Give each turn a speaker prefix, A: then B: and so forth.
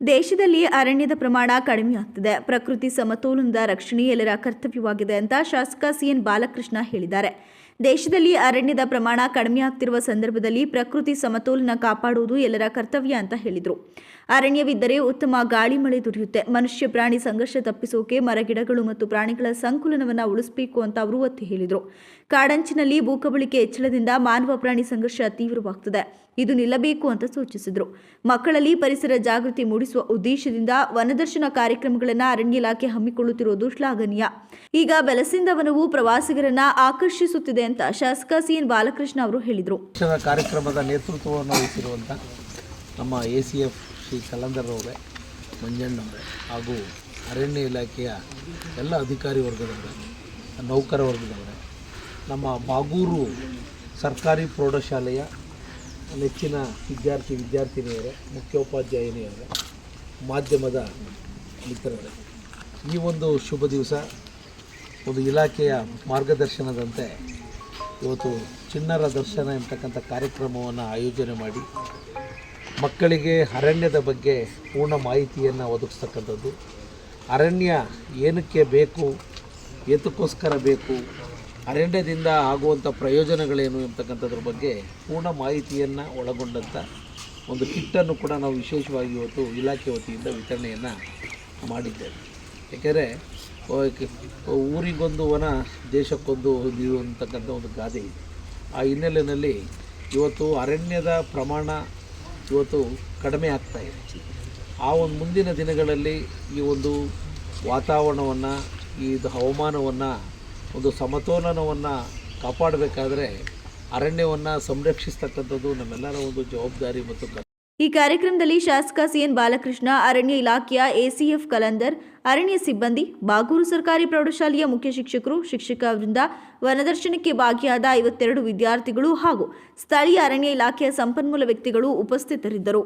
A: ದೇಶದಲ್ಲಿ ಅರಣ್ಯದ ಪ್ರಮಾಣ ಕಡಿಮೆಯಾಗ್ತಿದೆ. ಪ್ರಕೃತಿ ಸಮತೋಲನದ ರಕ್ಷಣೆ ಎಲ್ಲರ ಕರ್ತವ್ಯವಾಗಿದೆ ಅಂತ ಶಾಸಕ ಸಿಎನ್ ಬಾಲಕೃಷ್ಣ ಹೇಳಿದ್ದಾರೆ. ದೇಶದಲ್ಲಿ ಅರಣ್ಯದ ಪ್ರಮಾಣ ಕಡಿಮೆಯಾಗ್ತಿರುವ ಸಂದರ್ಭದಲ್ಲಿ ಪ್ರಕೃತಿ ಸಮತೋಲನ ಕಾಪಾಡುವುದು ಎಲ್ಲರ ಕರ್ತವ್ಯ ಅಂತ ಹೇಳಿದರು. ಅರಣ್ಯವಿದ್ದರೆ ಉತ್ತಮ ಗಾಳಿ ಮಳೆ ದೊರೆಯುತ್ತೆ. ಮನುಷ್ಯ ಪ್ರಾಣಿ ಸಂಘರ್ಷ ತಪ್ಪಿಸೋಕೆ ಮರಗಿಡಗಳು ಮತ್ತು ಪ್ರಾಣಿಗಳ ಸಂಕುಲನವನ್ನು ಉಳಿಸಬೇಕು ಅಂತ ಅವರು ಒತ್ತಿ ಹೇಳಿದರು. ಕಾಡಂಚಿನಲ್ಲಿ ಭೂಕಬಳಿಕೆ ಹೆಚ್ಚಳದಿಂದ ಮಾನವ ಪ್ರಾಣಿ ಸಂಘರ್ಷ ತೀವ್ರವಾಗುತ್ತದೆ. ಇದು ನಿಲ್ಲಬೇಕು ಅಂತ ಸೂಚಿಸಿದರು. ಮಕ್ಕಳಲ್ಲಿ ಪರಿಸರ ಜಾಗೃತಿ ಮೂಡಿಸುವ ಉದ್ದೇಶದಿಂದ ವನದರ್ಶನ ಕಾರ್ಯಕ್ರಮಗಳನ್ನು ಅರಣ್ಯ ಇಲಾಖೆ ಹಮ್ಮಿಕೊಳ್ಳುತ್ತಿರುವುದು ಶ್ಲಾಘನೀಯ. ಈಗ ಬೆಲಸಿಂದ ವನವು ಪ್ರವಾಸಿಗರನ್ನ ಆಕರ್ಷಿಸುತ್ತಿದೆ ಅಂತ ಶಾಸಕ ಸಿಎನ್ ಬಾಲಕೃಷ್ಣ ಅವರು ಹೇಳಿದರು.
B: ಕಾರ್ಯಕ್ರಮದ ನೇತೃತ್ವವನ್ನು ವಹಿಸಿರುವಂಥ ನಮ್ಮ ACF ಶ್ರೀ ಕಲಂದರ್ ಅವರೇ, ಮಂಜಣ್ಣವರೇ ಹಾಗೂ ಅರಣ್ಯ ಇಲಾಖೆಯ ಎಲ್ಲ ಅಧಿಕಾರಿ ವರ್ಗದವರೇ, ನೌಕರ ವರ್ಗದವರೇ, ನಮ್ಮ ಬಾಗೂರು ಸರ್ಕಾರಿ ಪ್ರೌಢಶಾಲೆಯ ನೆಚ್ಚಿನ ವಿದ್ಯಾರ್ಥಿನಿಯರೇ, ಮುಖ್ಯೋಪಾಧ್ಯಾಯಿನಿಯರೇ, ಮಾಧ್ಯಮದ ಮಿತ್ರರೇ, ಈ ಒಂದು ಶುಭ ದಿವಸ ಒಂದು ಇಲಾಖೆಯ ಮಾರ್ಗದರ್ಶನದಂತೆ ಇವತ್ತು ಚಿಣ್ಣರ ದರ್ಶನ ಎಂಬತಕ್ಕಂಥ ಕಾರ್ಯಕ್ರಮವನ್ನು ಆಯೋಜನೆ ಮಾಡಿ ಮಕ್ಕಳಿಗೆ ಅರಣ್ಯದ ಬಗ್ಗೆ ಪೂರ್ಣ ಮಾಹಿತಿಯನ್ನು ಒದಗಿಸ್ತಕ್ಕಂಥದ್ದು, ಅರಣ್ಯ ಏನಕ್ಕೆ ಬೇಕು, ಏತಕ್ಕೋಸ್ಕರ ಬೇಕು, ಅರಣ್ಯದಿಂದ ಆಗುವಂಥ ಪ್ರಯೋಜನಗಳೇನು ಎಂಬತಕ್ಕಂಥದ್ರ ಬಗ್ಗೆ ಪೂರ್ಣ ಮಾಹಿತಿಯನ್ನು ಒಳಗೊಂಡಂಥ ಒಂದು ಕಿಟ್ಟನ್ನು ಕೂಡ ನಾವು ವಿಶೇಷವಾಗಿ ಇವತ್ತು ಇಲಾಖೆ ವತಿಯಿಂದ ವಿತರಣೆಯನ್ನು ಮಾಡಿದ್ದೇವೆ. ಏಕೆಂದರೆ ಊರಿಗೊಂದು ವನ ದೇಶಕ್ಕೊಂದು ನೀರು ಅಂತಕ್ಕಂಥ ಒಂದು ಗಾದೆ ಇದೆ. ಆ ಹಿನ್ನೆಲೆಯಲ್ಲಿ ಇವತ್ತು ಅರಣ್ಯದ ಪ್ರಮಾಣ ಇವತ್ತು ಕಡಿಮೆ ಆಗ್ತಾ ಇದೆ. ಆ ಒಂದು ಮುಂದಿನ ದಿನಗಳಲ್ಲಿ ಈ ಒಂದು ವಾತಾವರಣವನ್ನು, ಈ ಹವಾಮಾನವನ್ನು, ಒಂದು ಸಮತೋಲನವನ್ನು ಕಾಪಾಡಬೇಕಾದ್ರೆ ಅರಣ್ಯವನ್ನು ಸಂರಕ್ಷಿಸ್ತಕ್ಕಂಥದ್ದು ನಮ್ಮೆಲ್ಲರ ಒಂದು ಜವಾಬ್ದಾರಿ ಮತ್ತು
A: ಈ ಕಾರ್ಯಕ್ರಮದಲ್ಲಿ ಶಾಸಕ ಸಿಎನ್ ಬಾಲಕೃಷ್ಣ, ಅರಣ್ಯ ಇಲಾಖೆಯ ACF ಕಲಂದರ್, ಅರಣ್ಯ ಸಿಬ್ಬಂದಿ, ಬಾಗೂರು ಸರ್ಕಾರಿ ಪ್ರೌಢಶಾಲೆಯ ಮುಖ್ಯ ಶಿಕ್ಷಕರು, ಶಿಕ್ಷಕ ವೃಂದ, ವನದರ್ಶನಕ್ಕೆ ಭಾಗಿಯಾದ 52 ವಿದ್ಯಾರ್ಥಿಗಳು ಹಾಗೂ ಸ್ಥಳೀಯ ಅರಣ್ಯ ಇಲಾಖೆಯ ಸಂಪನ್ಮೂಲ ವ್ಯಕ್ತಿಗಳು ಉಪಸ್ಥಿತರಿದ್ದರು.